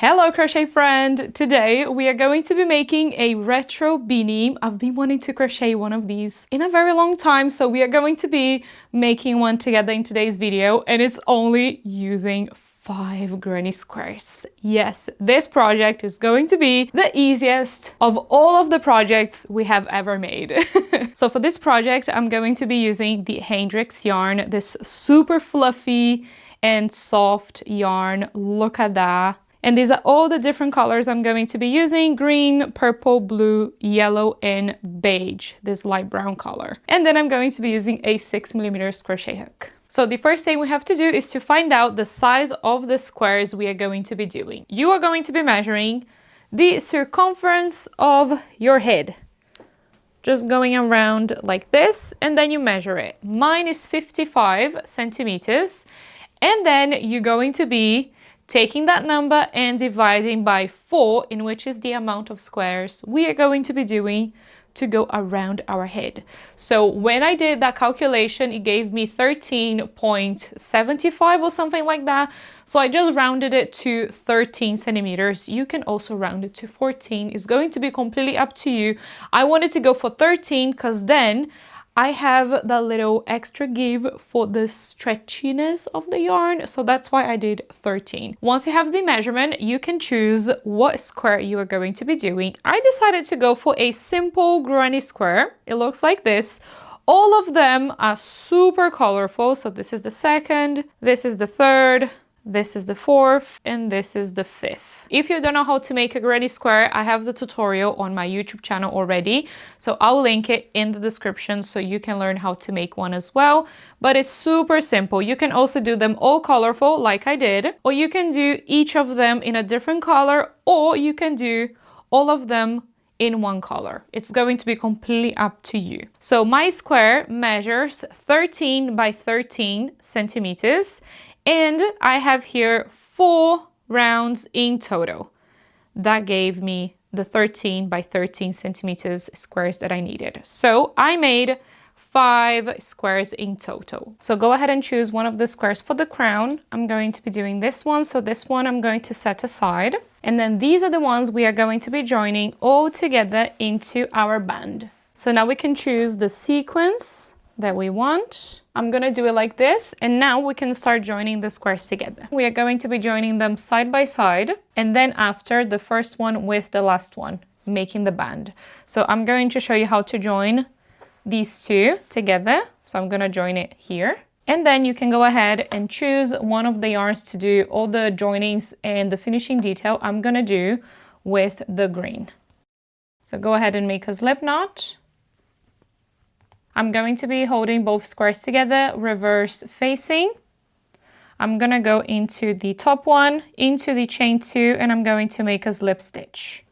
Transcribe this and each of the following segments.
Hello crochet friend! Today we are going to be making a retro beanie. I've been wanting to crochet one of these in a very long time, so we are going to be making one together in today's video, and it's only using 5 granny squares. Yes, this project is going to be the easiest of all of the projects we have ever made. So for this project, I'm going to be using the Hendrix yarn, this super fluffy and soft yarn. Look at that. And these are all the different colors I'm going to be using: green, purple, blue, yellow, and beige, this light brown color. And then I'm going to be using a 6mm crochet hook. So the first thing we have to do is to find out the size of the squares we are going to be doing. You are going to be measuring the circumference of your head. Just going around like this, and then you measure it. Mine is 55 centimeters. And then you're going to be taking that number and dividing by 4, in which is the amount of squares we are going to be doing to go around our head. So when I did that calculation, it gave me 13.75 or something like that. So I just rounded it to 13 centimeters. You can also round it to 14. It's going to be completely up to you. I wanted to go for 13 because then I have that little extra give for the stretchiness of the yarn, so that's why I did 13. Once you have the measurement, you can choose what square you are going to be doing. I decided to go for a simple granny square. It looks like this. All of them are super colorful, so this is the second, this is the third, this is the fourth, and this is the fifth. If you don't know how to make a granny square, I have the tutorial on my YouTube channel already, so I'll link it in the description so you can learn how to make one as well. But it's super simple. You can also do them all colorful like I did, or you can do each of them in a different color, or you can do all of them in one color. It's going to be completely up to you. So my square measures 13 by 13 centimeters. And I have here 4 rounds in total. That gave me the 13 by 13 centimeters squares that I needed. So I made 5 squares in total. So go ahead and choose one of the squares for the crown. I'm going to be doing this one. So this one I'm going to set aside. And then these are the ones we are going to be joining all together into our band. So now we can choose the sequence that we want. I'm gonna do it like this, and now we can start joining the squares together. We are going to be joining them side by side, and then after the first one with the last one, making the band. So I'm going to show you how to join these two together. So I'm gonna join it here. And then you can go ahead and choose one of the yarns to do all the joinings and the finishing detail. I'm gonna do with the green. So go ahead and make a slip knot. I'm going to be holding both squares together, reverse facing. I'm gonna go into the top one, into the chain 2, and I'm going to make a slip stitch.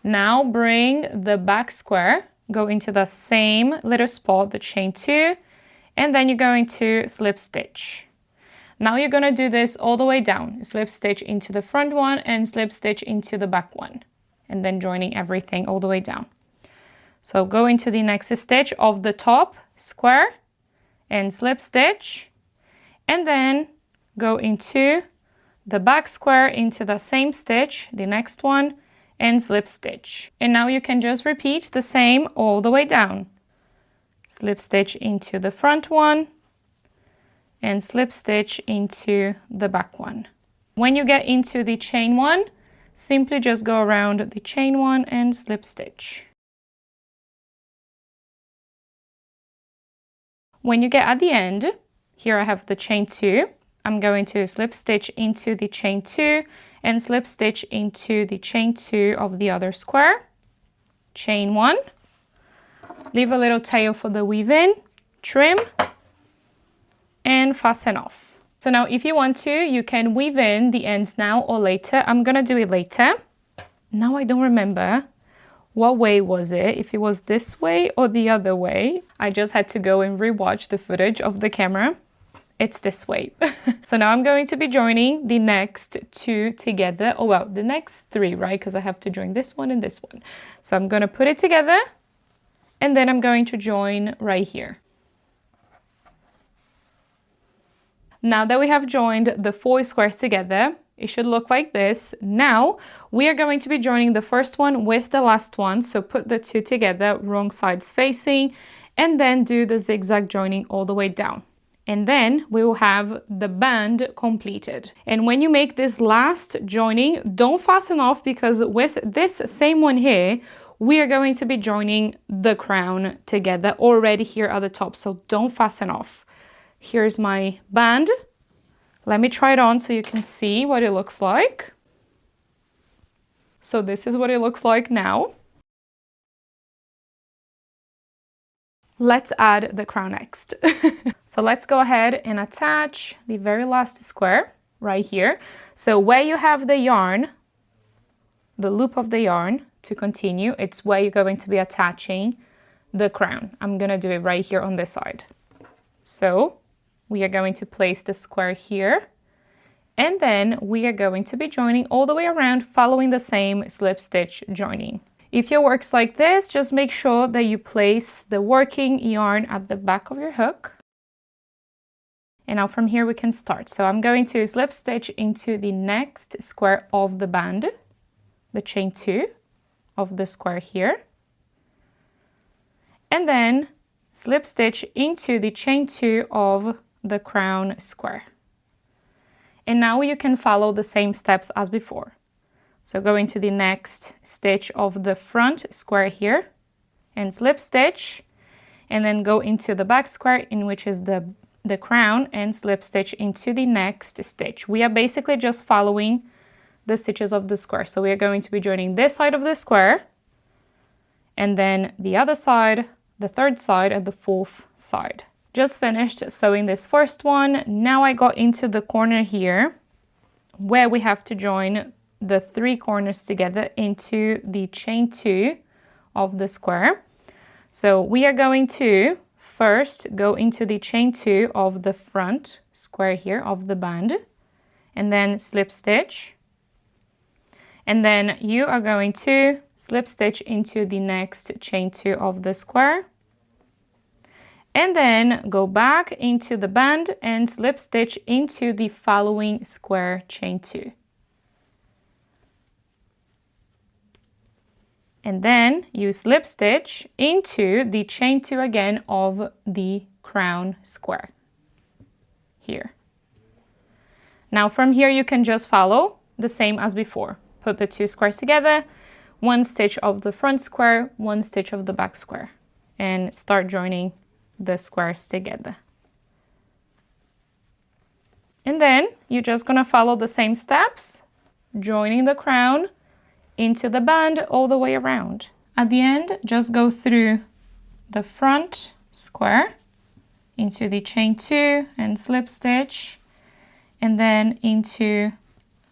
Now bring the back square, go into the same little spot, the chain 2, and then you're going to slip stitch. Now you're gonna do this all the way down. Slip stitch into the front one and slip stitch into the back one, and then joining everything all the way down. So go into the next stitch of the top square and slip stitch, and then go into the back square into the same stitch, the next one, and slip stitch. And now you can just repeat the same all the way down. Slip stitch into the front one and slip stitch into the back one. When you get into the chain 1, simply just go around the chain 1 and slip stitch. When you get at the end, here I have the chain 2, I'm going to slip stitch into the chain 2 and slip stitch into the chain 2 of the other square, chain 1, leave a little tail for the weave in, trim, and fasten off. So now if you want to, you can weave in the ends now or later. I'm gonna do it later. Now I don't remember what way was it, if it was this way or the other way. I just had to go and rewatch the footage of the camera. It's this way. So now I'm going to be joining the next 2 together. Oh well, the next 3, right? Because I have to join this one and this one. So I'm gonna put it together, and then I'm going to join right here. Now that we have joined the 4 squares together, It should look like this. Now we are going to be joining the first one with the last one. So put the two together, wrong sides facing, and then do the zigzag joining all the way down. And then we will have the band completed. And when you make this last joining, don't fasten off, because with this same one here, we are going to be joining the crown together already here at the top. So don't fasten off. Here's my band. Let me try it on so you can see what it looks like. So this is what it looks like now. Let's add the crown next. So let's go ahead and attach the very last square right here. So where you have the yarn, the loop of the yarn to continue, it's where you're going to be attaching the crown. I'm gonna do it right here on this side. So we are going to place the square here, and then we are going to be joining all the way around, following the same slip stitch joining. If your work's like this, just make sure that you place the working yarn at the back of your hook. And now from here we can start. So I'm going to slip stitch into the next square of the band, the chain 2 of the square here, and then slip stitch into the chain 2 of the crown square. And now you can follow the same steps as before. So go into the next stitch of the front square here and slip stitch, and then go into the back square, in which is the crown, and slip stitch into the next stitch. We are basically just following the stitches of the square. So we are going to be joining this side of the square, and then the other side, the third side, and the fourth side. Just finished sewing this first one. Now I got into the corner here where we have to join the 3 corners together into the chain 2 of the square. So we are going to first go into the chain 2 of the front square here of the band, and then slip stitch. And then you are going to slip stitch into the next chain 2 of the square, and then go back into the band and slip stitch into the following square chain 2. And then you slip stitch into the chain 2 again of the crown square here. Now from here you can just follow the same as before. Put the 2 squares together, 1 stitch of the front square, 1 stitch of the back square, and start joining the squares together. And then you're just gonna follow the same steps, joining the crown into the band all the way around. At the end, just go through the front square into the chain 2 and slip stitch, and then into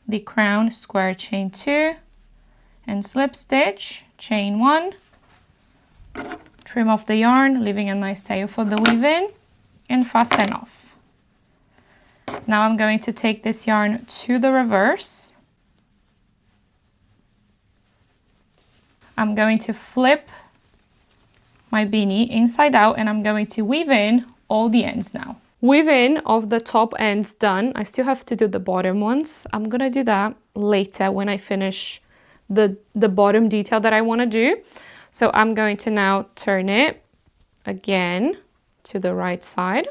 the crown square chain 2 and slip stitch, chain 1, trim off the yarn, leaving a nice tail for the weave-in, and fasten off. Now I'm going to take this yarn to the reverse. I'm going to flip my beanie inside out, and I'm going to weave in all the ends now. Weave in of the top ends done. I still have to do the bottom ones. I'm gonna do that later when I finish the bottom detail that I want to do. So I'm going to now turn it again to the right side.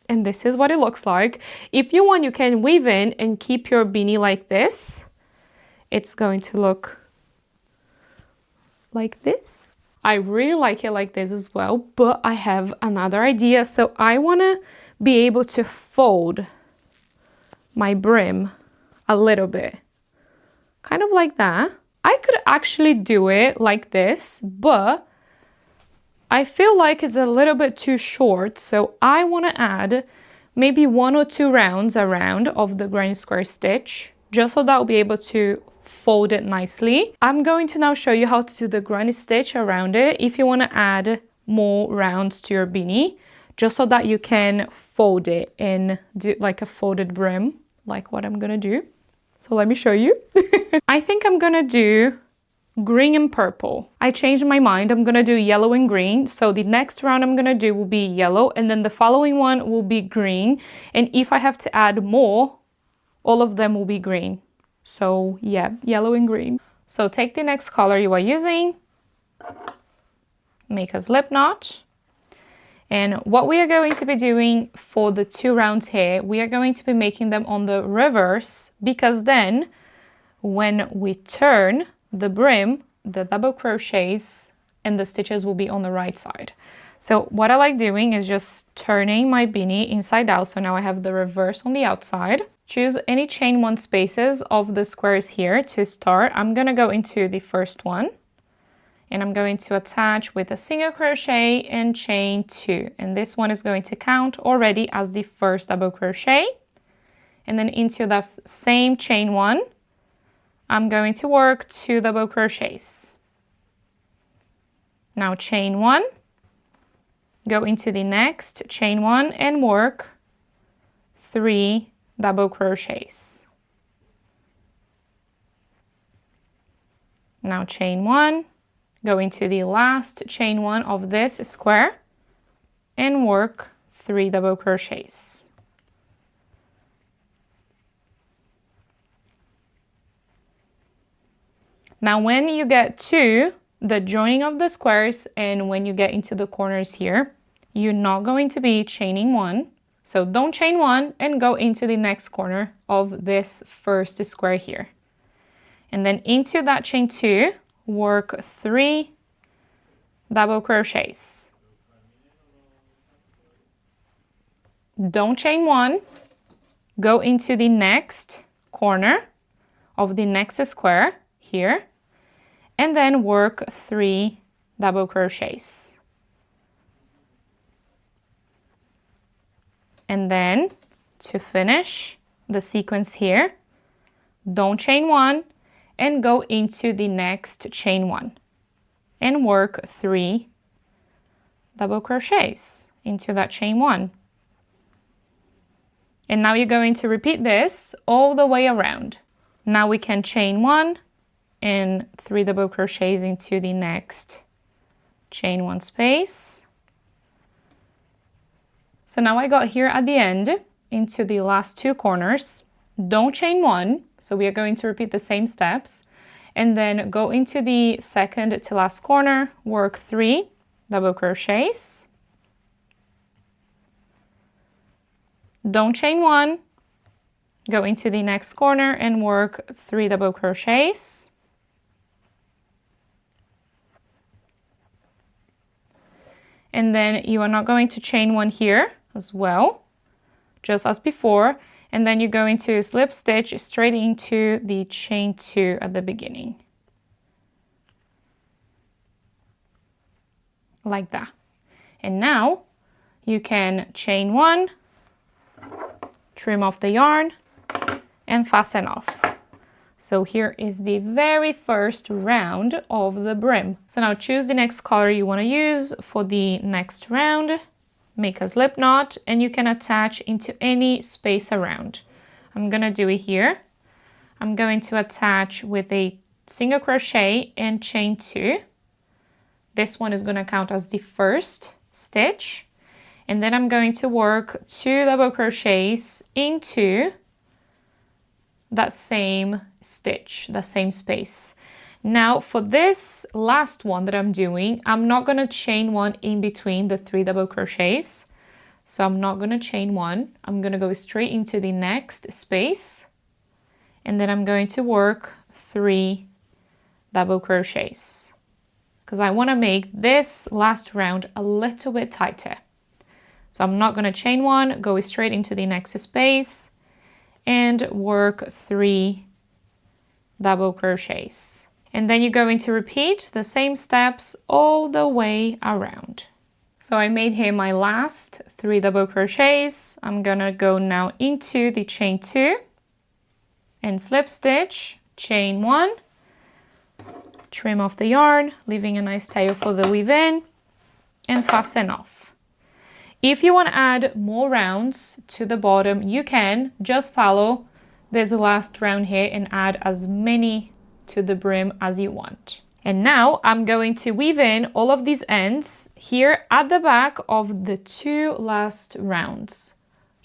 And this is what it looks like. If you want, you can weave in and keep your beanie like this. It's going to look like this. I really like it like this as well, but I have another idea. So I want to be able to fold my brim a little bit, kind of like that. I could actually do it like this, but I feel like it's a little bit too short. So I want to add maybe 1 or 2 rounds around of the granny square stitch, just so that I'll be able to fold it nicely. I'm going to now show you how to do the granny stitch around it if you want to add more rounds to your beanie, just so that you can fold it and do like a folded brim, like what I'm gonna do. So let me show you. I think I'm gonna do green and purple. I changed my mind. I'm gonna do yellow and green. So the next round I'm gonna do will be yellow, and then the following one will be green. And if I have to add more all of them will be green. So yeah, yellow and green. So take the next color you are using, make a slip knot. And what we are going to be doing for the 2 rounds here, we are going to be making them on the reverse, because then when we turn the brim, the double crochets and the stitches will be on the right side. So what I like doing is just turning my beanie inside out. So now I have the reverse on the outside. Choose any chain 1 spaces of the squares here to start. I'm gonna go into the first one, and I'm going to attach with a single crochet and chain 2. And this one is going to count already as the first double crochet. And then into the same chain 1, I'm going to work 2 double crochets. Now chain 1, go into the next chain 1 and work 3 double crochets. Now chain 1, go into the last chain 1 of this square and work 3 double crochets. Now when you get to the joining of the squares and when you get into the corners here, you're not going to be chaining 1. So don't chain 1 and go into the next corner of this first square here. And then into that chain 2, work 3 double crochets. Don't chain 1, go into the next corner of the next square here, and then work 3 double crochets. And then to finish the sequence here, don't chain 1 and go into the next chain 1 and work 3 double crochets into that chain 1. And now you're going to repeat this all the way around. Now we can chain 1 and 3 double crochets into the next chain 1 space. So now I got here at the end into the last 2 corners. Don't chain 1, so we are going to repeat the same steps, and then go into the second to last corner, work 3 double crochets. Don't chain 1, go into the next corner and work 3 double crochets. And then you are not going to chain 1 here as well, just as before, and then you're going to slip stitch straight into the chain 2 at the beginning, like that. And now you can chain 1, trim off the yarn and fasten off. So here is the very first round of the brim. So now choose the next color you want to use for the next round. Make a slip knot and you can attach into any space around. I'm gonna do it here. I'm going to attach with a single crochet and chain 2. This one is gonna count as the first stitch. And then I'm going to work 2 double crochets into that same stitch, that same space. Now for this last one that I'm doing, I'm not gonna chain 1 in between the 3 double crochets. So I'm not gonna chain 1. I'm gonna go straight into the next space. And then I'm going to work 3 double crochets, because I wanna make this last round a little bit tighter. So I'm not gonna chain 1, go straight into the next space and work 3 double crochets. And then you're going to repeat the same steps all the way around. So I made here my last 3 double crochets. I'm gonna go now into the chain 2 and slip stitch, chain 1, trim off the yarn, leaving a nice tail for the weave in, and fasten off. If you want to add more rounds to the bottom, you can just follow this last round here and add as many to the brim as you want. And now I'm going to weave in all of these ends here at the back of the 2 last rounds.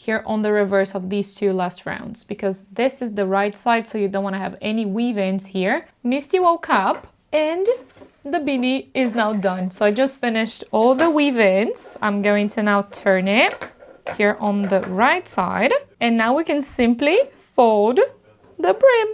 here on the reverse of these two last rounds, because this is the right side, so you don't want to have any weave-ins here. Misty woke up and the beanie is now done. So I just finished all the weave-ins. I'm going to now turn it here on the right side, and now we can simply fold the brim.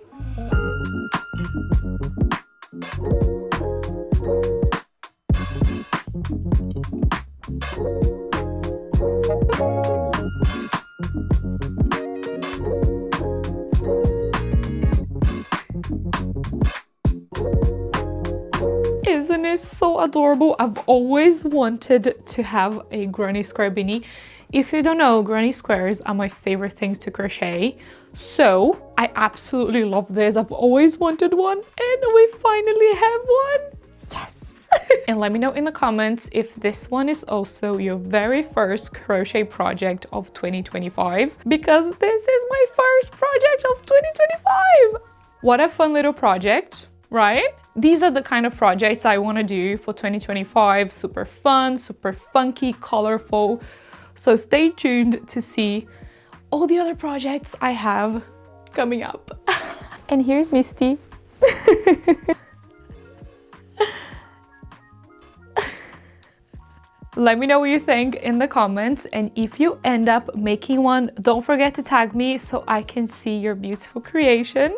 Isn't it so adorable? I've always wanted to have a granny square beanie. If you don't know, granny squares are my favorite things to crochet. So I absolutely love this. I've always wanted one and we finally have one. Yes! And let me know in the comments if this one is also your very first crochet project of 2025, because this is my first project of 2025. What a fun little project, right? These are the kind of projects I want to do for 2025. Super fun, super funky, colorful. So stay tuned to see all the other projects I have coming up. And here's Misty. Let me know what you think in the comments, and if you end up making one, don't forget to tag me so I can see your beautiful creation.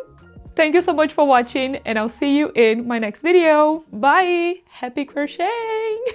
Thank you so much for watching, and I'll see you in my next video. Bye! Happy crocheting!